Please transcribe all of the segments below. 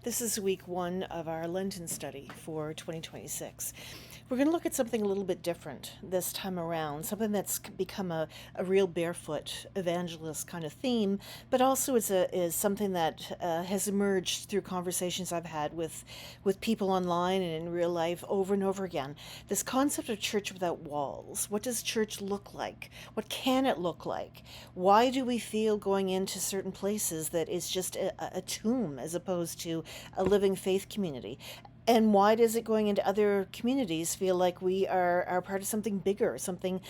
This is week one of our Lenten study for 2026. We're going to look at something a little bit different this time around, something that's become a real barefoot evangelist kind of theme, but also is something that has emerged through conversations I've had with people online and in real life over and over again. This concept of church without walls. What does church look like? What can it look like? Why do we feel going into certain places that is just a tomb as opposed to a living faith community? And why does it going into other communities feel like we are part of something bigger, something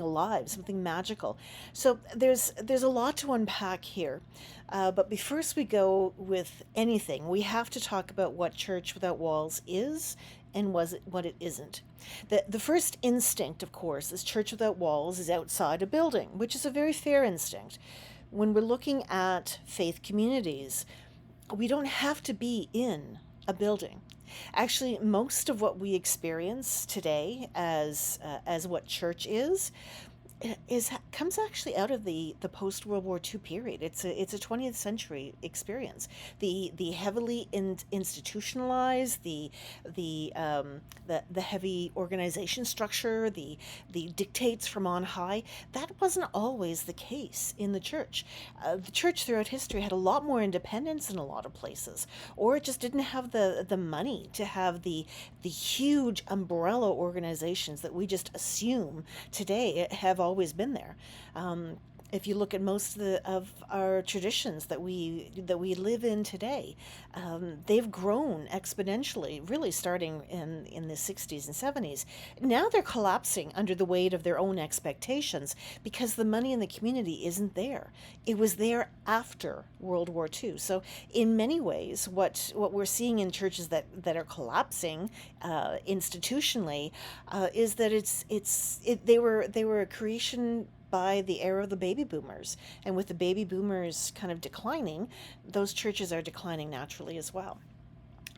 alive, something magical? So there's a lot to unpack here. But first we go with anything, we have to talk about what Church Without Walls is and what it isn't. The first instinct, of course, is Church Without Walls is outside a building, which is a very fair instinct. When we're looking at faith communities, we don't have to be in a building. Actually, most of what we experience today as what church is comes actually out of the post World War II period. It's a 20th century experience. The heavily institutionalized, the heavy organization structure, the dictates from on high. That wasn't always the case in the church. The church throughout history had a lot more independence in a lot of places, or it just didn't have the money to have the huge umbrella organizations that we just assume today have always been there. If you look at most of our traditions that we live in today, they've grown exponentially, really starting in the 60s and 70s. Now they're collapsing under the weight of their own expectations because the money in the community isn't there. It was there after World War II. So in many ways, what we're seeing in churches that are collapsing institutionally is that they were a creation by the era of the baby boomers. And with the baby boomers kind of declining, those churches are declining naturally as well.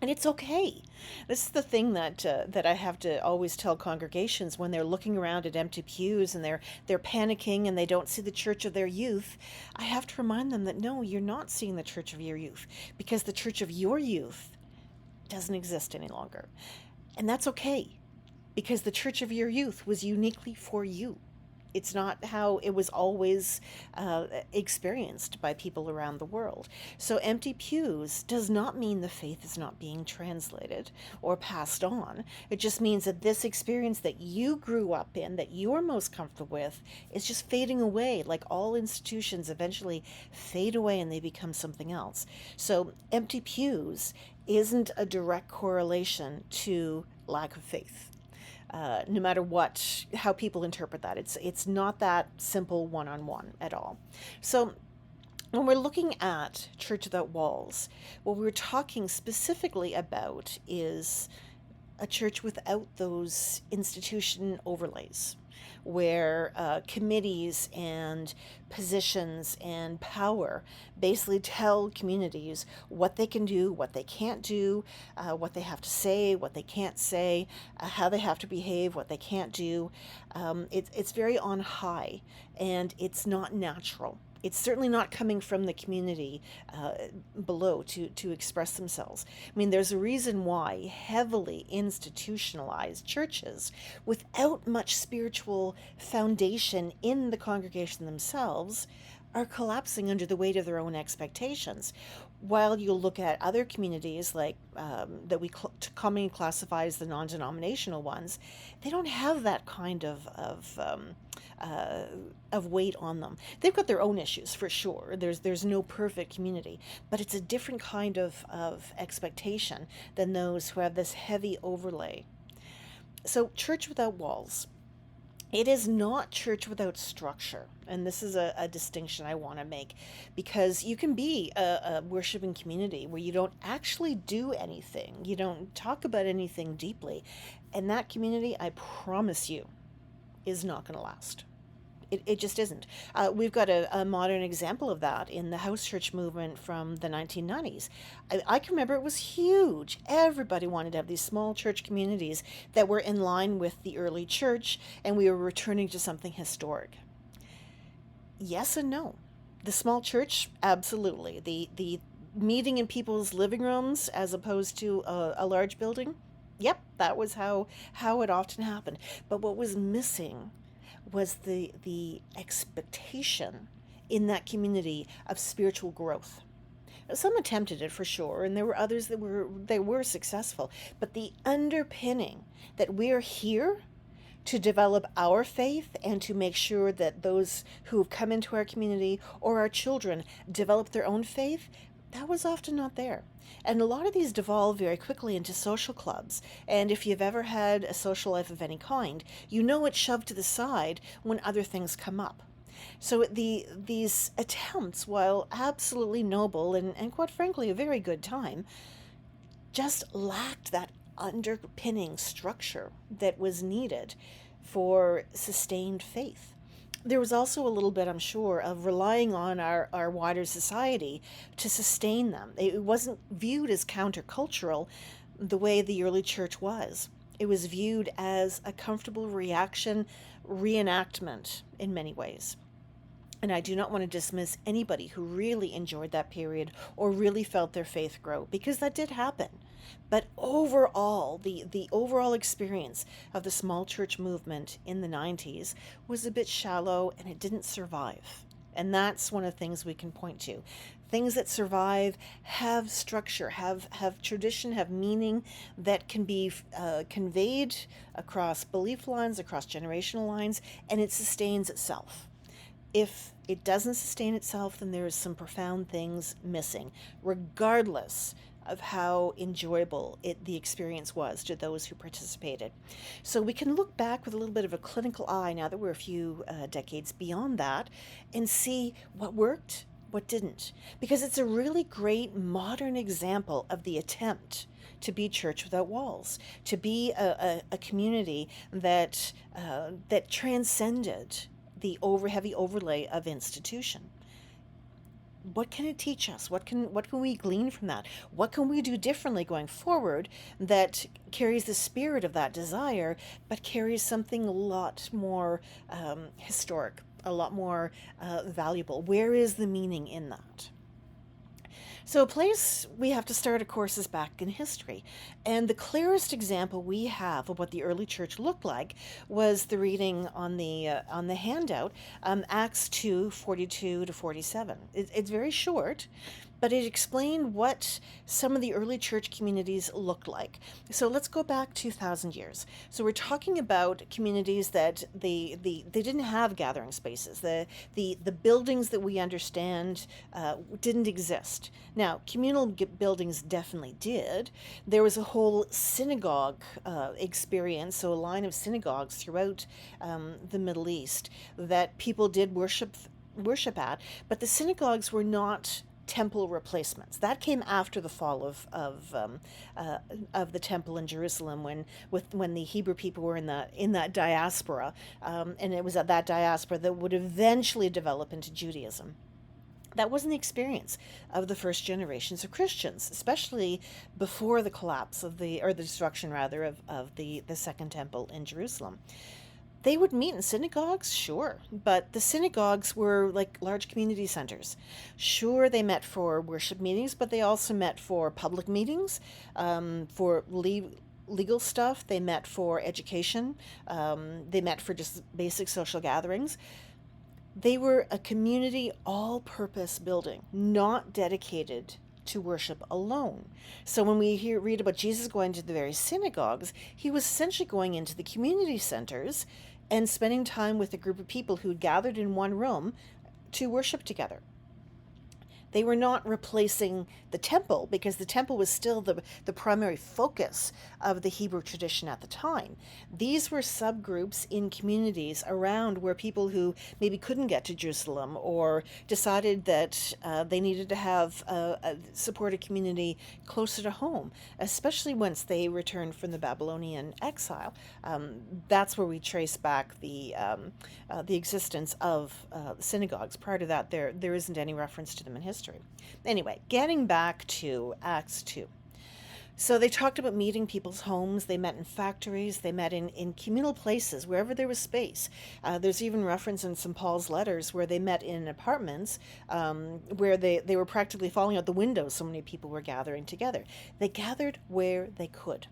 And it's okay. This is the thing that I have to always tell congregations when they're looking around at empty pews and they're panicking and they don't see the church of their youth. I have to remind them that no, you're not seeing the church of your youth, because the church of your youth doesn't exist any longer. And that's okay, because the church of your youth was uniquely for you. It's not how it was always experienced by people around the world. So, empty pews does not mean the faith is not being translated or passed on. It just means that this experience that you grew up in, that you're most comfortable with, is just fading away, like all institutions eventually fade away and they become something else. So, empty pews isn't a direct correlation to lack of faith. No matter how people interpret that, it's not that simple one-on-one at all. So when we're looking at Church Without Walls, what we're talking specifically about is a church without those institution overlays, where committees and positions and power basically tell communities what they can do, what they can't do, what they have to say, what they can't say, how they have to behave, what they can't do. It's very on high, and it's not natural. It's certainly not coming from the community below to express themselves. I mean, there's a reason why heavily institutionalized churches, without much spiritual foundation in the congregation themselves, are collapsing under the weight of their own expectations. While you look at other communities like that we commonly classify as the non-denominational ones, they don't have that kind of weight on them. They've got their own issues for sure. There's no perfect community, but it's a different kind of expectation than those who have this heavy overlay. So, Church Without Walls, it is not church without structure. And this is a distinction I want to make, because you can be a worshiping community where you don't actually do anything, you don't talk about anything deeply. And that community, I promise you, is not going to last. It just isn't. We've got a modern example of that in the house church movement from the 1990s. I can remember it was huge. Everybody wanted to have these small church communities that were in line with the early church, and we were returning to something historic. Yes and no. The small church, absolutely. The meeting in people's living rooms as opposed to a large building. Yep, that was how it often happened. But what was missing was the expectation in that community of spiritual growth. Some attempted it for sure, and there were others that were successful. But the underpinning that we're here to develop our faith and to make sure that those who have come into our community or our children develop their own faith, that was often not there. And a lot of these devolve very quickly into social clubs. And if you've ever had a social life of any kind, you know it's shoved to the side when other things come up. So these attempts, while absolutely noble and quite frankly a very good time, just lacked that underpinning structure that was needed for sustained faith. There was also a little bit, I'm sure, of relying on our wider society to sustain them. It wasn't viewed as countercultural the way the early church was. It was viewed as a comfortable reaction, reenactment in many ways. And I do not want to dismiss anybody who really enjoyed that period or really felt their faith grow, because that did happen. But overall, the overall experience of the small church movement in the 90s was a bit shallow and it didn't survive. And that's one of the things we can point to. Things that survive have structure, have tradition, have meaning that can be conveyed across belief lines, across generational lines, and it sustains itself. If it doesn't sustain itself, then there is some profound things missing, regardless of how enjoyable the experience was to those who participated. So we can look back with a little bit of a clinical eye now that we're a few decades beyond that and see what worked, what didn't. Because it's a really great modern example of the attempt to be church without walls, to be a community that transcended the heavy overlay of institution. What can it teach us? What can we glean from that? What can we do differently going forward that carries the spirit of that desire, but carries something a lot more historic, a lot more valuable? Where is the meaning in that? So a place we have to start, of course, is back in history. And the clearest example we have of what the early church looked like was the reading on the handout, Acts 2:42 to 47. It's very short, but it explained what some of the early church communities looked like. So let's go back 2,000 years. So we're talking about communities that they didn't have gathering spaces. The buildings that we understand didn't exist. Now, communal buildings definitely did. There was a whole synagogue experience, so a line of synagogues throughout the Middle East that people did worship at, but the synagogues were not temple replacements. That came after the fall of the temple in Jerusalem, when the Hebrew people were in that diaspora, and it was at that diaspora that would eventually develop into Judaism. That wasn't the experience of the first generations of Christians, especially before the collapse the destruction rather of the Second Temple in Jerusalem. They would meet in synagogues, sure, but the synagogues were like large community centers. Sure, they met for worship meetings, but they also met for public meetings, for legal stuff. They met for education. They met for just basic social gatherings. They were a community all-purpose building, not dedicated to worship alone. So when we read about Jesus going to the very synagogues, he was essentially going into the community centers and spending time with a group of people who gathered in one room to worship together. They were not replacing the temple, because the temple was still the primary focus of the Hebrew tradition at the time. These were subgroups in communities around where people who maybe couldn't get to Jerusalem or decided that they needed to have a supported community closer to home, especially once they returned from the Babylonian exile. That's where we trace back the existence of synagogues. Prior to that, there isn't any reference to them in history. Anyway, getting back to Acts 2. So they talked about meeting people's homes. They met in factories. They met in communal places, wherever there was space. There's even reference in St. Paul's letters where they met in apartments where they were practically falling out the windows. So many people were gathering together. They gathered where they could.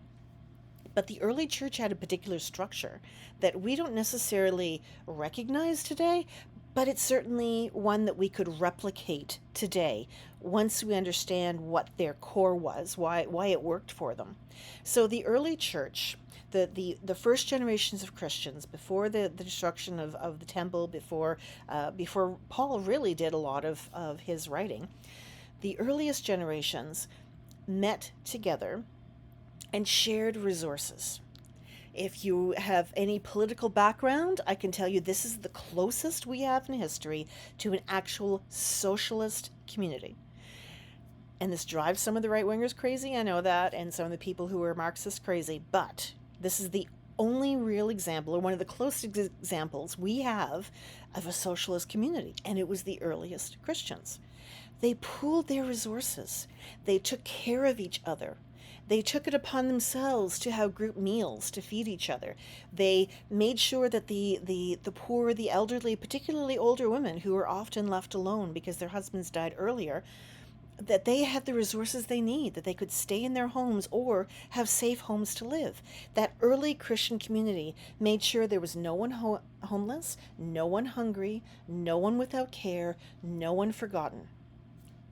But the early church had a particular structure that we don't necessarily recognize today, but it's certainly one that we could replicate today once we understand what their core was, why it worked for them. So the early church, the first generations of Christians before the destruction of the temple, before Paul really did a lot of his writing, the earliest generations met together and shared resources. If you have any political background, I can tell you this is the closest we have in history to an actual socialist community. And this drives some of the right wingers crazy, I know that, and some of the people who are Marxist crazy, but this is the only real example, or one of the closest examples we have of a socialist community, and it was the earliest Christians. They pooled their resources, they took care of each other. They took it upon themselves to have group meals to feed each other. They made sure that the poor, the elderly, particularly older women who were often left alone because their husbands died earlier, that they had the resources they need, that they could stay in their homes or have safe homes to live. That early Christian community made sure there was no one homeless, no one hungry, no one without care, no one forgotten.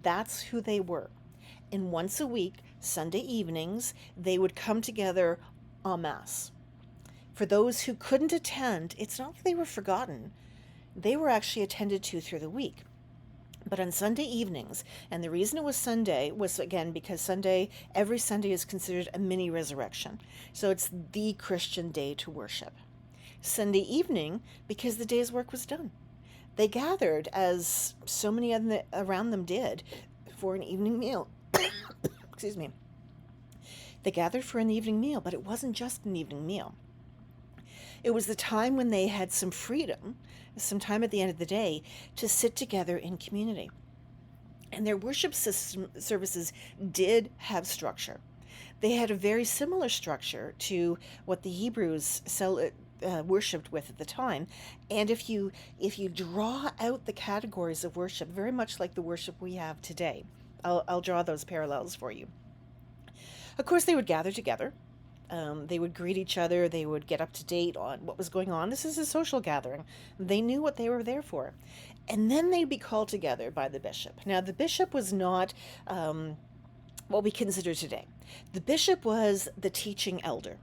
That's who they were. And once a week, Sunday evenings, they would come together en masse. For those who couldn't attend, it's not that they were forgotten. They were actually attended to through the week. But on Sunday evenings, and the reason it was Sunday was again because every Sunday is considered a mini resurrection. So it's the Christian day to worship. Sunday evening, because the day's work was done. They gathered, as so many around them did, for an evening meal. Excuse me. They gathered for an evening meal, but it wasn't just an evening meal. It was the time when they had some freedom, some time at the end of the day, to sit together in community. And their worship services did have structure. They had a very similar structure to what the Hebrews worshipped with at the time. And if you draw out the categories of worship, very much like the worship we have today, I'll draw those parallels for you. Of course, they would gather together. They would greet each other. They would get up to date on what was going on. This is a social gathering. They knew what they were there for. And then they'd be called together by the bishop. Now, the bishop was not what we consider today. The bishop was the teaching elder.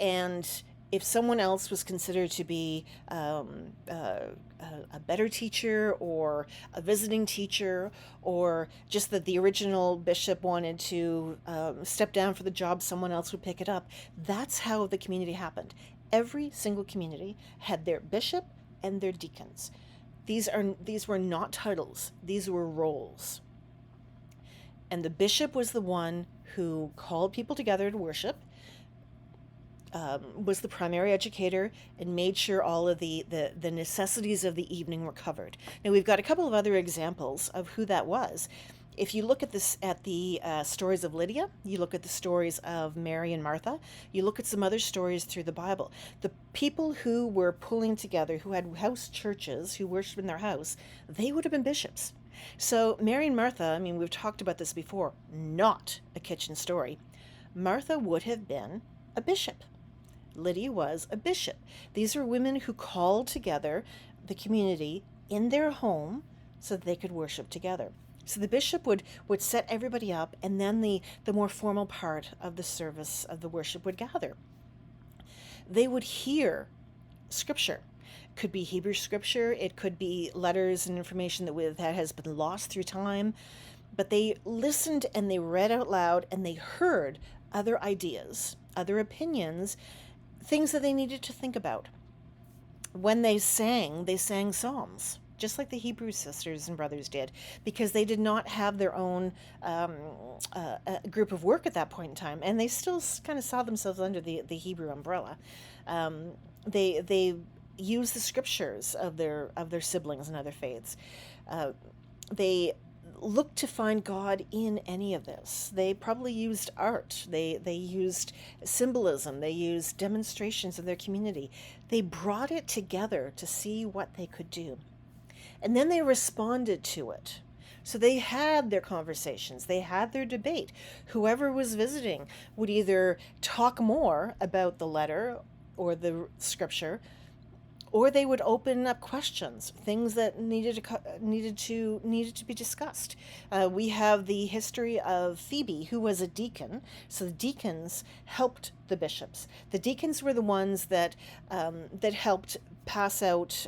And if someone else was considered to be a better teacher or a visiting teacher, or just that the original bishop wanted to step down for the job, someone else would pick it up. That's how the community happened. Every single community had their bishop and their deacons. These were not titles, these were roles. And the bishop was the one who called people together to worship, was the primary educator, and made sure all of the necessities of the evening were covered. Now, we've got a couple of other examples of who that was. If you look at the stories of Lydia, you look at the stories of Mary and Martha, you look at some other stories through the Bible, the people who were pulling together, who had house churches, who worshiped in their house, they would have been bishops. So Mary and Martha, I mean, we've talked about this before, not a kitchen story. Martha would have been a bishop. Lydia was a bishop. These were women who called together the community in their home so that they could worship together. So the bishop would set everybody up, and then the more formal part of the service of the worship would gather. They would hear scripture. It could be Hebrew scripture, it could be letters and information that has been lost through time, but they listened and they read out loud and they heard other ideas, other opinions, things that they needed to think about. When they sang psalms, just like the Hebrew sisters and brothers did, because they did not have their own group of work at that point in time, and they still kind of saw themselves under the Hebrew umbrella. They used the scriptures of their siblings and other faiths. They look to find God in any of this. They probably used art. They used symbolism. They used demonstrations of their community. They brought it together to see what they could do. And then they responded to it. So they had their conversations, they had their debate. Whoever was visiting would either talk more about the letter or the scripture, or they would open up questions, things that needed to be discussed. We have the history of Phoebe, who was a deacon. So the deacons helped the bishops. The deacons were the ones that helped pass out.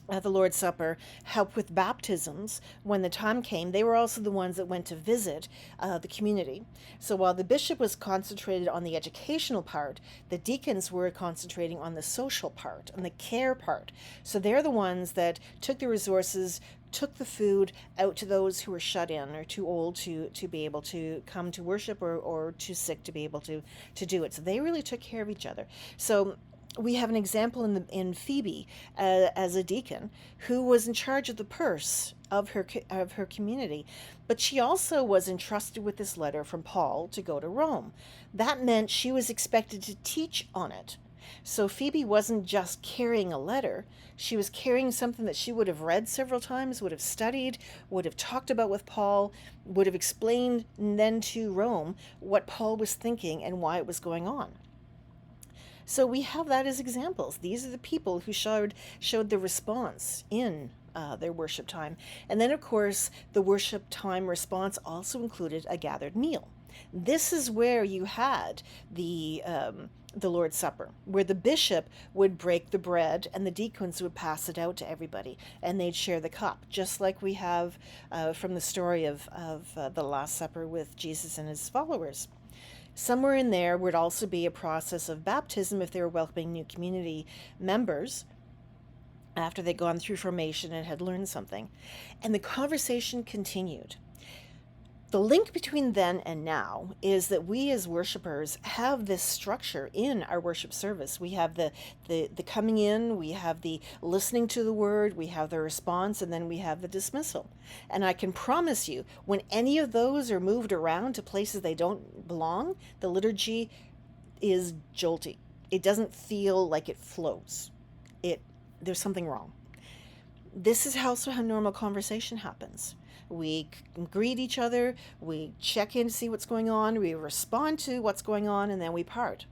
The Lord's Supper, help with baptisms when the time came. They were also the ones that went to visit the community. So while the bishop was concentrated on the educational part, the deacons were concentrating on the social part, on the care part. So they're the ones that took the resources, took the food out to those who were shut in or too old to be able to come to worship, or too sick to be able to do it. So they really took care of each other. So we have an example in Phoebe as a deacon who was in charge of the purse of her community, but she also was entrusted with this letter from Paul to go to Rome. That meant she was expected to teach on it. So Phoebe wasn't just carrying a letter, she was carrying something that she would have read several times, would have studied, would have talked about with Paul, would have explained then to Rome what Paul was thinking and why it was going on. So we have that as examples. These are the people who showed the response in their worship time. And then, of course, the worship time response also included a gathered meal. This is where you had the Lord's Supper, where the bishop would break the bread and the deacons would pass it out to everybody, and they'd share the cup, just like we have from the story of the Last Supper with Jesus and his followers. Somewhere in there would also be a process of baptism if they were welcoming new community members after they'd gone through formation and had learned something. And the conversation continued. The link between then and now is that we as worshipers have this structure in our worship service. We have the coming in, we have the listening to the word, we have the response, and then we have the dismissal. And I can promise you, when any of those are moved around to places they don't belong, the liturgy is jolty. It doesn't feel like it flows. There's something wrong. This is also how normal conversation happens. We greet each other, we check in to see what's going on, we respond to what's going on, and then we part.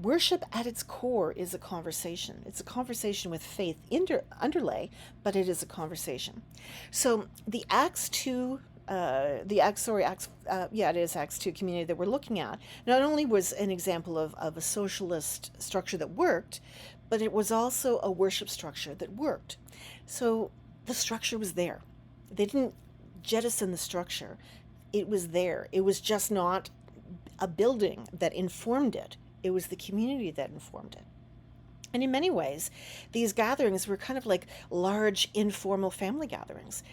Worship at its core is a conversation. It's a conversation with faith underlay, but it is a conversation. So the Acts 2 it is Acts 2 community that we're looking at, not only was an example of a socialist structure that worked, but it was also a worship structure that worked. So the structure was there. They didn't jettison the structure. It was there. It was just not a building that informed it. It was the community that informed it. And in many ways, these gatherings were kind of like large informal family gatherings.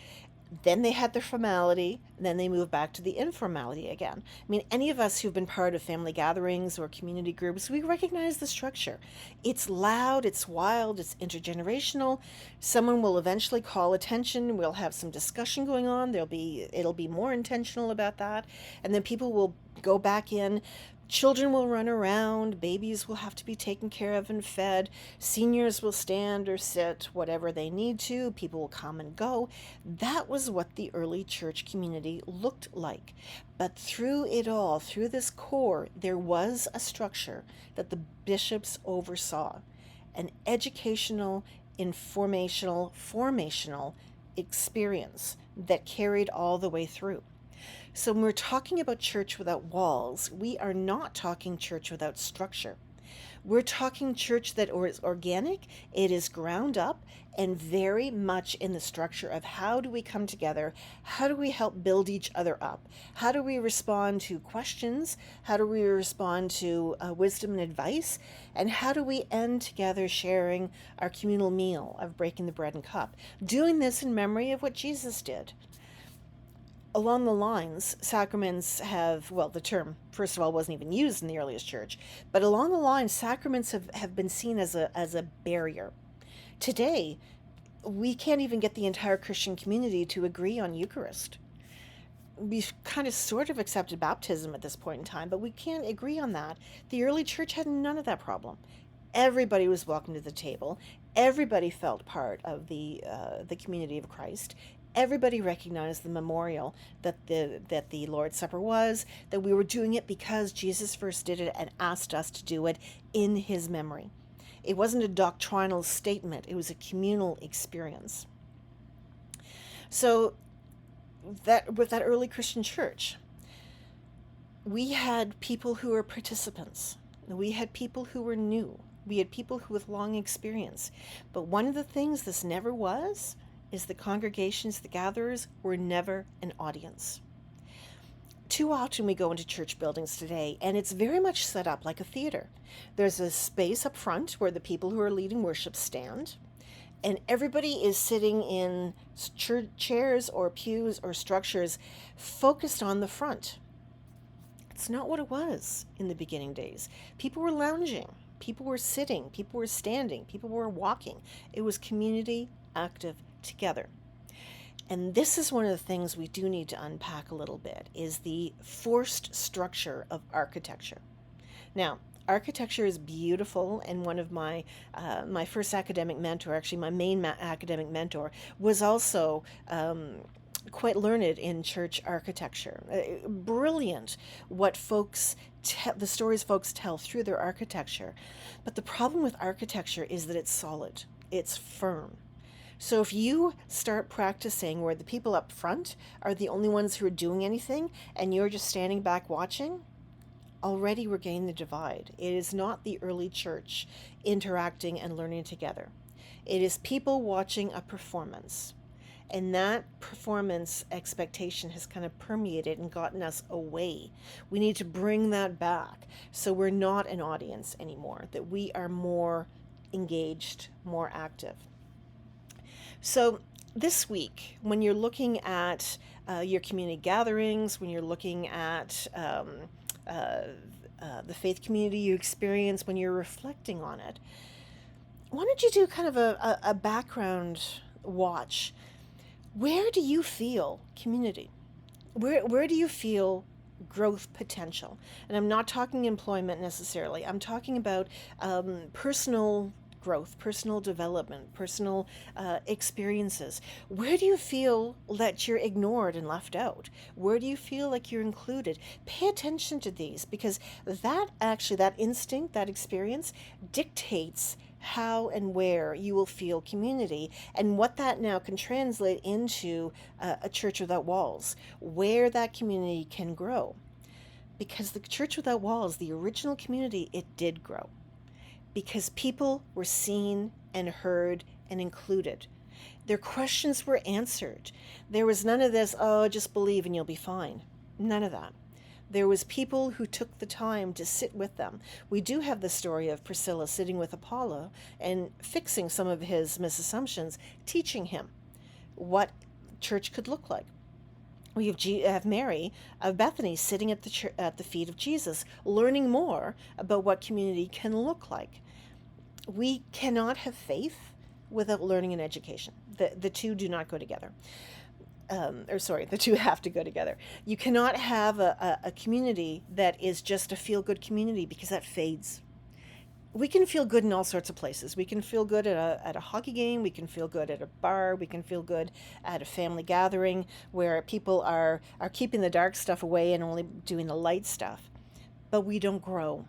Then they had their formality, and then they moved back to the informality again. I mean, any of us who've been part of family gatherings or community groups, we recognize the structure. It's loud, it's wild, it's intergenerational. Someone will eventually call attention. We'll have some discussion going on. It'll be more intentional about that. And then people will go back in. Children will run around, babies will have to be taken care of and fed, seniors will stand or sit, whatever they need to, people will come and go. That was what the early church community looked like. But through it all, through this core, there was a structure that the bishops oversaw, an educational, formational experience that carried all the way through. So when we're talking about church without walls, we are not talking church without structure. We're talking church that is organic, it is ground up, and very much in the structure of how do we come together, how do we help build each other up, how do we respond to questions, how do we respond to wisdom and advice, and how do we end together sharing our communal meal of breaking the bread and cup, doing this in memory of what Jesus did. Along the lines, sacraments the term, first of all, wasn't even used in the earliest church, but along the lines, sacraments have been seen as a barrier. Today, We can't even get the entire Christian community to agree on Eucharist. We've kind of sort of accepted baptism at this point in time, but we can't agree on that. The early church had none of that problem. Everybody was welcome to the table. Everybody felt part of the community of Christ. Everybody recognized the memorial that the Lord's Supper was, that we were doing it because Jesus first did it and asked us to do it in his memory. It wasn't a doctrinal statement, it was a communal experience. So that with that early Christian church, we had people who were participants. We had people who were new. We had people who with long experience. But one of the things this never was is the congregations, the gatherers, were never an audience. Too often we go into church buildings today and it's very much set up like a theater. There's a space up front where the people who are leading worship stand, and everybody is sitting in chairs or pews or structures focused on the front. It's not what it was in the beginning days. People were lounging, people were sitting, people were standing, people were walking. It was community active together. And this is one of the things we do need to unpack a little bit, is the forced structure of architecture. Now, architecture is beautiful, and one of my my first academic mentor, actually my main academic mentor, was also quite learned in church architecture. Brilliant what the stories folks tell through their architecture. But the problem with architecture is that it's solid, it's firm. So if you start practicing where the people up front are the only ones who are doing anything and you're just standing back watching, already we're gaining the divide. It is not the early church interacting and learning together. It is people watching a performance. And that performance expectation has kind of permeated and gotten us away. We need to bring that back so we're not an audience anymore, that we are more engaged, more active. So this week, when you're looking at your community gatherings, when you're looking at the faith community you experience, when you're reflecting on it, why don't you do kind of a background watch? Where do you feel community? Where do you feel growth potential? And I'm not talking employment necessarily. I'm talking about personal growth, personal development, personal experiences. Where do you feel that you're ignored and left out? Where do you feel like you're included? Pay attention to these, because that instinct, that experience dictates how and where you will feel community, and what that now can translate into a church without walls, where that community can grow. Because the church without walls, the original community, it did grow. Because people were seen and heard and included. Their questions were answered. There was none of this, oh, just believe and you'll be fine. None of that. There was people who took the time to sit with them. We do have the story of Priscilla sitting with Apollo and fixing some of his misassumptions, teaching him what church could look like. We have Mary of Bethany sitting at the feet of Jesus, learning more about what community can look like. We cannot have faith without learning and education. The two do not go together. The two have to go together. You cannot have a community that is just a feel-good community, because that fades. We can feel good in all sorts of places. We can feel good at a hockey game. We can feel good at a bar. We can feel good at a family gathering where people are keeping the dark stuff away and only doing the light stuff. But we don't grow.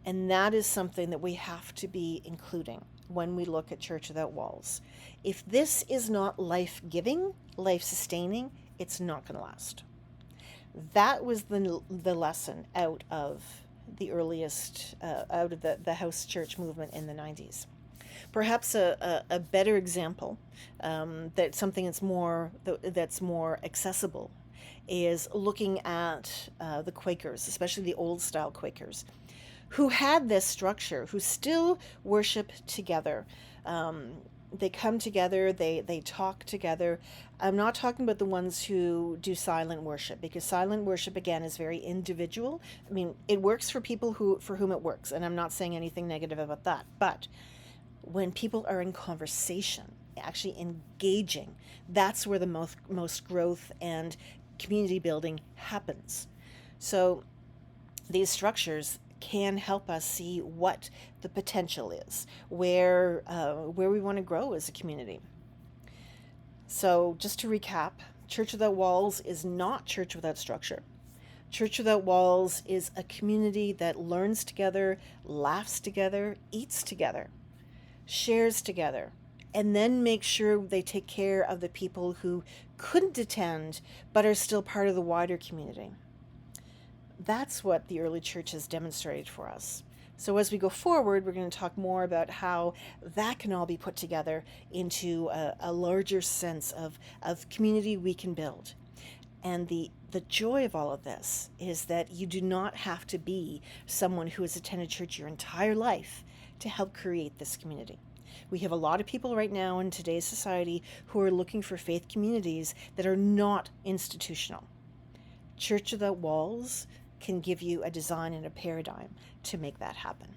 And that is something that we have to be including when we look at Church Without Walls. If this is not life-giving, life-sustaining, it's not going to last. That was the lesson out of the earliest, out of the house church movement in the 90s. Perhaps a better example, that something that's more accessible, is looking at the Quakers, especially the old style Quakers, who had this structure, who still worship together. They come together, they talk together. I'm not talking about the ones who do silent worship, because silent worship, again, is very individual. I mean, it works for people for whom it works, and I'm not saying anything negative about that. But when people are in conversation, actually engaging. That's where the most growth and community building happens. So these structures can help us see what the potential is, where we want to grow as a community. So just to recap, Church Without Walls is not church without structure. Church Without Walls is a community that learns together, laughs together, eats together, shares together, and then makes sure they take care of the people who couldn't attend but are still part of the wider community. That's what the early church has demonstrated for us. So as we go forward, we're going to talk more about how that can all be put together into a larger sense of community we can build. And the joy of all of this is that you do not have to be someone who has attended church your entire life to help create this community. We have a lot of people right now in today's society who are looking for faith communities that are not institutional. Church Without Walls can give you a design and a paradigm to make that happen.